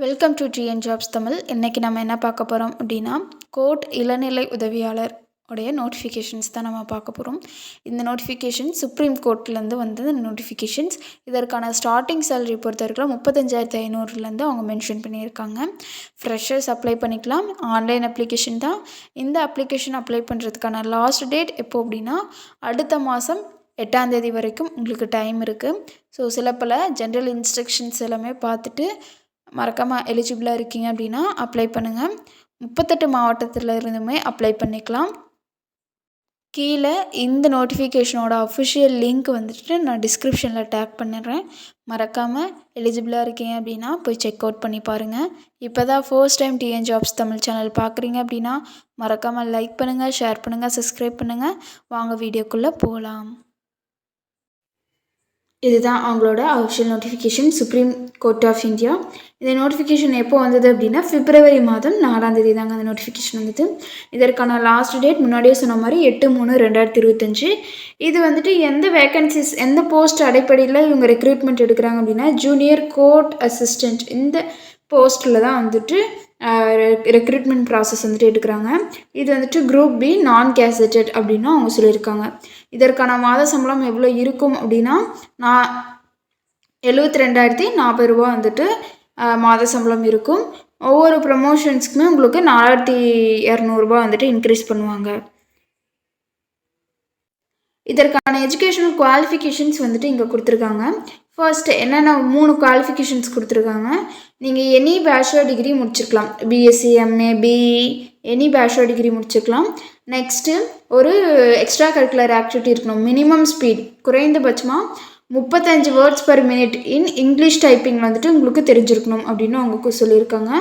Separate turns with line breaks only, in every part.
Welcome to TN jobs Tamil. இன்றைக்கி நம்ம என்ன பார்க்க போகிறோம் அப்படின்னா, கோர்ட் இளநிலை உதவியாளர் உடைய நோட்டிஃபிகேஷன்ஸ் தான் நம்ம பார்க்க போகிறோம். இந்த நோட்டிஃபிகேஷன் சுப்ரீம் கோர்ட்லேருந்து வந்தது. இந்த நோட்டிஃபிகேஷன்ஸ் இதற்கான ஸ்டார்டிங் சேலரி பொறுத்த வரைக்கும் 35,500 அவங்க மென்ஷன் பண்ணியிருக்காங்க. ஃப்ரெஷர்ஸ் அப்ளை பண்ணிக்கலாம். ஆன்லைன் அப்ளிகேஷன் தான். இந்த அப்ளிகேஷன் அப்ளை பண்ணுறதுக்கான லாஸ்ட் டேட் எப்போ அப்படின்னா, அடுத்த மாதம் 8ஆம் தேதி வரைக்கும் உங்களுக்கு டைம் இருக்குது. ஸோ சில பல ஜென்ரல் இன்ஸ்ட்ரக்ஷன்ஸ் எல்லாமே பார்த்துட்டு மறக்காமல் எலிஜிபிளாக இருக்கீங்க அப்படின்னா அப்ளை பண்ணுங்கள். 38 மாவட்டத்தில் இருந்துமே அப்ளை பண்ணிக்கலாம். கீழே இந்த நோட்டிஃபிகேஷனோட அஃபிஷியல் லிங்க் வந்துட்டு நான் டிஸ்கிரிப்ஷனில் டேக் பண்ணிடுறேன். மறக்காமல் எலிஜிபிளாக இருக்கீங்க அப்படின்னா போய் செக் அவுட் பண்ணி பாருங்கள். இப்போ தான் first time TN jobs Tamil channel பார்க்குறீங்க அப்படின்னா மறக்காமல் லைக் பண்ணுங்கள், ஷேர் பண்ணுங்கள், சப்ஸ்கிரைப் பண்ணுங்கள். வாங்க வீடியோக்குள்ளே போகலாம். இதுதான் அவங்களோட official notification supreme court of India. இந்த நோட்டிஃபிகேஷன் எப்போ வந்தது அப்படின்னா பிப்ரவரி மாதம் 4ஆம் தேதி தாங்க அந்த நோட்டிஃபிகேஷன் வந்தது. இதற்கான லாஸ்ட் டேட் முன்னாடியே சொன்ன மாதிரி 8/3/2025. இது வந்துட்டு எந்த வேக்கன்சிஸ் எந்த போஸ்ட் அடிப்படையில் இவங்க ரெக்ரூட்மெண்ட் எடுக்கிறாங்க அப்படின்னா, ஜூனியர் கோர்ட் அசிஸ்டண்ட் இந்த போஸ்ட்டில் தான் வந்துட்டு ரெக்ரூட்மெண்ட் ப்ராசஸ் வந்துட்டு எடுக்கிறாங்க. இது வந்துட்டு குரூப் பி நான் கேசட்டட் அப்படின்னு அவங்க சொல்லியிருக்காங்க. இதற்கான மாத சம்பளம் எவ்வளோ இருக்கும் அப்படின்னா, 72,040 ரூபா வந்துட்டு மாத சம்பளம் இருக்கும். ஒவ்வொரு ப்ரமோஷன்ஸ்க்குமே உங்களுக்கு 4,200 ரூபா வந்துட்டு இன்க்ரீஸ் பண்ணுவாங்க. இதற்கான எஜுகேஷனல் குவாலிஃபிகேஷன்ஸ் வந்துட்டு இங்கே கொடுத்துருக்காங்க. ஃபர்ஸ்ட் என்னென்ன 3 குவாலிஃபிகேஷன்ஸ் கொடுத்துருக்காங்க. நீங்கள் எனி பேச்சுலர் டிகிரி முடிச்சிருக்கலாம். BSc, MA, BE any bachelor degree முடிச்சிருக்கலாம். நெக்ஸ்ட்டு ஒரு எக்ஸ்ட்ரா கரிக்குலர் ஆக்டிவிட்டி இருக்கணும். மினிமம் ஸ்பீட் குறைந்தபட்சமாக 35 words per minute in English typing வந்துட்டு உங்களுக்கு தெரிஞ்சிருக்கணும் அப்படின்னு அவங்க சொல்லியிருக்காங்க.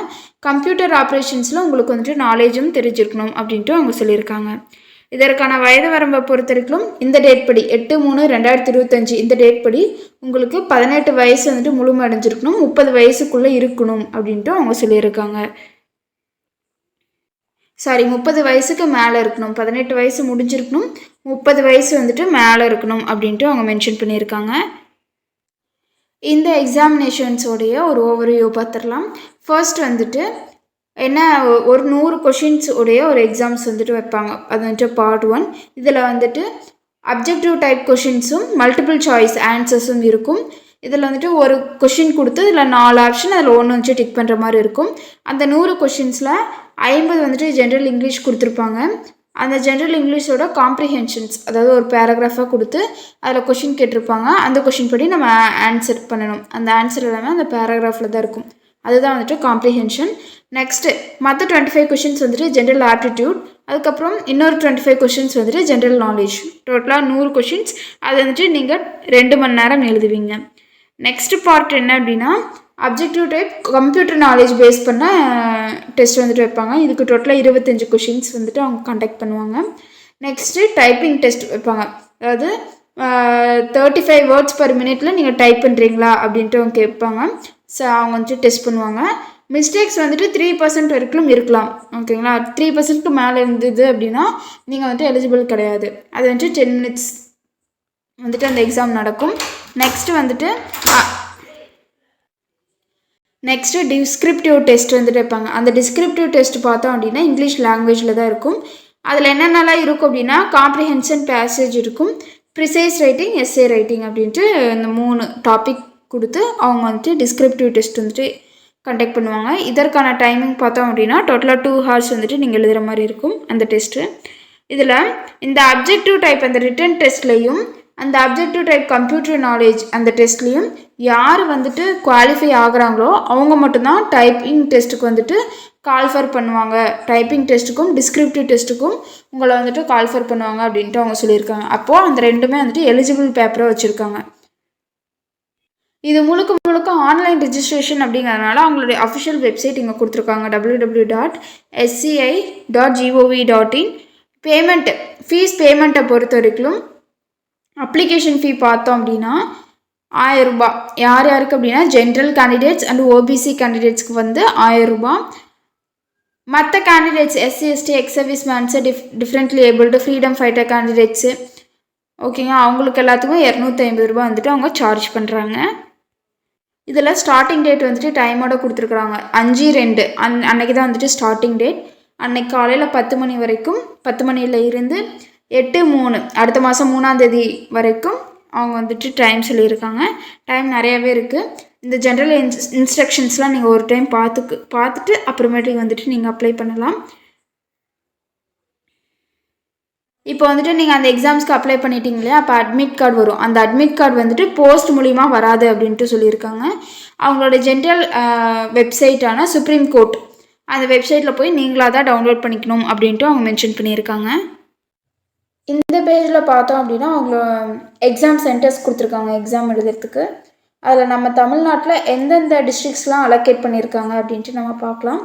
கம்ப்யூட்டர் ஆப்ரேஷன்ஸில் உங்களுக்கு வந்துட்டு நாலேஜும் தெரிஞ்சிருக்கணும் அப்படின்ட்டு அவங்க சொல்லியிருக்காங்க. இதற்கான வயது வரம்பை பொறுத்த வரைக்கும் இந்த டேட் படி 8/3/2025 இந்த டேட் படி உங்களுக்கு 18 வயசு வந்துட்டு முழுமையடைஞ்சிருக்கணும், 30 வயசுக்குள்ளே இருக்கணும் அப்படின்ட்டு அவங்க சொல்லியிருக்காங்க. 30 வயசுக்கு மேலே இருக்கணும். 18 வயசு முடிஞ்சிருக்கணும், 30 வயசு வந்துட்டு மேலே இருக்கணும் அப்படின்ட்டு அவங்க மென்ஷன் பண்ணியிருக்காங்க. இந்த எக்ஸாமினேஷன்ஸோடைய ஒரு ஓவர்வியூ பார்த்துடலாம். ஃபர்ஸ்ட் வந்துட்டு என்ன, ஒரு 100 கொஷின்ஸ் உடைய ஒரு எக்ஸாம்ஸ் வந்துட்டு வைப்பாங்க. அது வந்துட்டு பார்ட் 1. இதில் வந்துட்டு அப்ஜெக்டிவ் டைப் கொஷின்ஸும் மல்டிபிள் சாய்ஸ் ஆன்சர்ஸும் இருக்கும். இதில் வந்துட்டு ஒரு கொஷின் கொடுத்து இதில் 4 ஆப்ஷன் அதில் 1 வந்துட்டு டிக் பண்ணுற மாதிரி இருக்கும். அந்த 100 கொஷின்ஸில் 50 வந்துட்டு ஜென்ரல் இங்கிலீஷ் கொடுத்துருப்பாங்க. அந்த ஜென்ரல் இங்கிலீஷோட காம்ப்ரிஹென்ஷன்ஸ், அதாவது ஒரு பேராகிராஃபாக கொடுத்து அதில் கொஷின் கேட்டிருப்பாங்க. அந்த கொஷின் படி நம்ம ஆன்சர் பண்ணணும். அந்த ஆன்சர் எல்லாமே அந்த பேராகிராஃபில் தான் இருக்கும். அதுதான் வந்துட்டு காம்ப்ரிஹென்ஷன். நெக்ஸ்ட்டு மற்ற 25 கொஷின்ஸ் வந்துட்டு ஜென்ரல் ஆப்டிடியூட். அதுக்கப்புறம் இன்னொரு 25 கொஷின்ஸ் வந்துட்டு ஜென்ரல் நாலேஜ். டோட்டலாக 100 கொஷின்ஸ். அது வந்துட்டு நீங்கள் 2 மணி நேரம் எழுதுவீங்க. நெக்ஸ்ட் பார்ட் என்ன அப்படின்னா, objective type computer knowledge base பண்ண டெஸ்ட் வந்துட்டு வைப்பாங்க. இதுக்கு டோட்டலாக 25 கொஷின்ஸ் வந்துட்டு அவங்க கண்டக்ட் பண்ணுவாங்க. நெக்ஸ்ட்டு டைப்பிங் டெஸ்ட் வைப்பாங்க. அதாவது 35 வேர்ட்ஸ் பர் மினிட்ல நீங்கள் டைப் பண்ணுறீங்களா அப்படின்ட்டு அவங்க கேட்பாங்க. ஸோ அவங்க வந்துட்டு டெஸ்ட் பண்ணுவாங்க. மிஸ்டேக்ஸ் வந்துட்டு 3% வரைக்கும் இருக்கலாம். ஓகேங்களா, 3%க்கு மேலே இருந்தது அப்படின்னா நீங்கள் வந்துட்டு எலிஜிபிள் கிடையாது. அது வந்துட்டு 10 minutes வந்துட்டு அந்த எக்ஸாம் நடக்கும். நெக்ஸ்ட்டு டிஸ்கிரிப்டிவ் டெஸ்ட் வந்துட்டு வைப்பாங்க. அந்த டிஸ்கிரிப்டிவ் டெஸ்ட் பார்த்தோம் அப்படின்னா இங்கிலீஷ் லாங்குவேஜில் தான் இருக்கும். அதில் என்னென்னலாம் இருக்கும் அப்படின்னா, காம்ப்ரிஹென்ஷன் பேசேஜ் இருக்கும், ப்ரிசைஸ் ரைட்டிங், எஸ்ஏ ரைட்டிங் அப்படின்ட்டு இந்த 3 டாபிக் கொடுத்து அவங்க வந்துட்டு டிஸ்கிரிப்டிவ் டெஸ்ட் வந்துட்டு கண்டக்ட் பண்ணுவாங்க. இதற்கான டைமிங் பார்த்தோம் அப்படின்னா டோட்டலாக 2 hours வந்துட்டு நீங்கள் எழுதுகிற மாதிரி இருக்கும் அந்த டெஸ்ட்டு. இதில் இந்த அப்ஜெக்டிவ் டைப் அந்த ரிட்டன் டெஸ்ட்லேயும் அந்த அப்ஜெக்டிவ் டைப் கம்ப்யூட்டர் நாலேஜ் அந்த டெஸ்ட்லேயும் யார் வந்துட்டு குவாலிஃபை ஆகுறாங்களோ அவங்க மட்டும்தான் டைப்பிங் டெஸ்ட்டுக்கு வந்துட்டு கால்ஃபர் பண்ணுவாங்க. டைப்பிங் டெஸ்ட்டுக்கும் டிஸ்கிரிப்டிவ் டெஸ்ட்டுக்கும் உங்களை வந்துட்டு கால்ஃபர் பண்ணுவாங்க அப்படின்ட்டு அவங்க சொல்லியிருக்காங்க. அப்போது அந்த ரெண்டுமே வந்துட்டு எலிஜிபிள் பேப்பரை வச்சுருக்காங்க. இது முழுக்க முழுக்க ஆன்லைன் ரிஜிஸ்ட்ரேஷன் அப்படிங்கிறதுனால அவங்களுடைய அஃபிஷியல் வெப்சைட் இங்கே கொடுத்துருக்காங்க, www.sci.gov.in. ஃபீஸ் பேமெண்ட்டை பொறுத்த வரைக்கும் அப்ளிகேஷன் ஃபீ பார்த்தோம் அப்படின்னா 1000 ரூபாய். யார் யாருக்கு அப்படின்னா ஜென்ரல் கேண்டிடேட்ஸ் அண்ட் ஓபிசி கேண்டிடேட்ஸ்க்கு வந்து 1000 ரூபாய். மற்ற candidates SC, ST, ex service men's, differently abled, freedom fighter candidates, ஓகேங்க, அவங்களுக்கு எல்லாத்துக்கும் 250 ரூபாய் வந்துட்டு அவங்க சார்ஜ் பண்ணுறாங்க. இதில் ஸ்டார்டிங் டேட் வந்துட்டு டைமோட கொடுத்துருக்குறாங்க 5/2 அன்னைக்கு தான் வந்துட்டு ஸ்டார்டிங் டேட். அன்னைக்கு காலையில் 10 மணி வரைக்கும், 10 மணியில் இருந்து 8/3 அடுத்த மாதம் 3ஆம் தேதி வரைக்கும் அவங்க வந்துட்டு டைம் சொல்லியிருக்காங்க. டைம் நிறையாவே இருக்குது. இந்த ஜென்ரல் இன்ஸ்ட்ரக்ஷன்ஸ்லாம் நீங்கள் ஒரு டைம் பார்த்துட்டு அப்புறமேட்டுக்கு வந்துட்டு நீங்கள் அப்ளை பண்ணலாம். இப்போ வந்துட்டு நீங்கள் அந்த எக்ஸாம்ஸ்க்கு அப்ளை பண்ணிட்டீங்க இல்லையா, அப்போ அட்மிட் கார்டு வரும். அந்த அட்மிட் கார்டு வந்துட்டு போஸ்ட் மூலிமா வராது அப்படின்ட்டு சொல்லியிருக்காங்க. அவங்களோட ஜென்ரல் வெப்சைட்டான சுப்ரீம் கோர்ட் அந்த வெப்சைட்டில் போய் நீங்களாக தான் டவுன்லோட் பண்ணிக்கணும் அப்படின்ட்டு அவங்க மென்ஷன் பண்ணியிருக்காங்க. இந்த பேஜில் பார்த்தோம் அப்படின்னா அவங்க எக்ஸாம் சென்டர்ஸ் கொடுத்துருக்காங்க எக்ஸாம் எழுதுறதுக்கு. அதில் நம்ம தமிழ்நாட்டில் எந்தெந்த டிஸ்ட்ரிக்ஸ்லாம் அலோகேட் பண்ணியிருக்காங்க அப்படின்ட்டு நம்ம பார்க்கலாம்.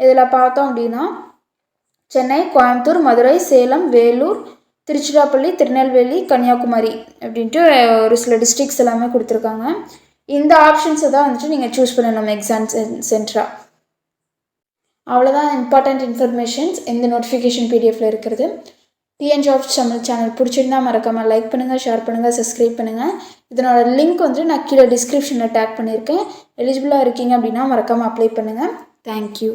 இதில் பார்த்தோம் அப்படின்னா சென்னை, கோயம்புத்தூர், மதுரை, சேலம், வேலூர், திருச்சிராப்பள்ளி, திருநெல்வேலி, கன்னியாகுமரி அப்படின்ட்டு ஒரு சில டிஸ்ட்ரிக்ஸ் எல்லாமே கொடுத்துருக்காங்க. இந்த ஆப்ஷன்ஸை தான் வந்துட்டு நீங்கள் சூஸ் பண்ணணும் எக்ஸாம் சென்டராக. அவ்வளோதான் இம்பார்ட்டண்ட் இன்ஃபர்மேஷன்ஸ் இந்த நோட்டிஃபிகேஷன் பிடிஎஃப்ல இருக்கிறது. டிஎன் ஜாப்ஸ் தமிழ் சேனல் பிடிச்சிருந்தா மறக்காமல் லைக் பண்ணுங்கள், ஷேர் பண்ணுங்கள், சப்ஸ்கிரைப் பண்ணுங்கள். இதனோட லிங்க் வந்துட்டு நான் கீழே டிஸ்கிரிப்ஷனில் டேக் பண்ணியிருக்கேன். எலிஜிபிளாக இருக்கீங்க அப்படின்னா மறக்காமல் அப்ளை பண்ணுங்கள். தேங்க்யூ.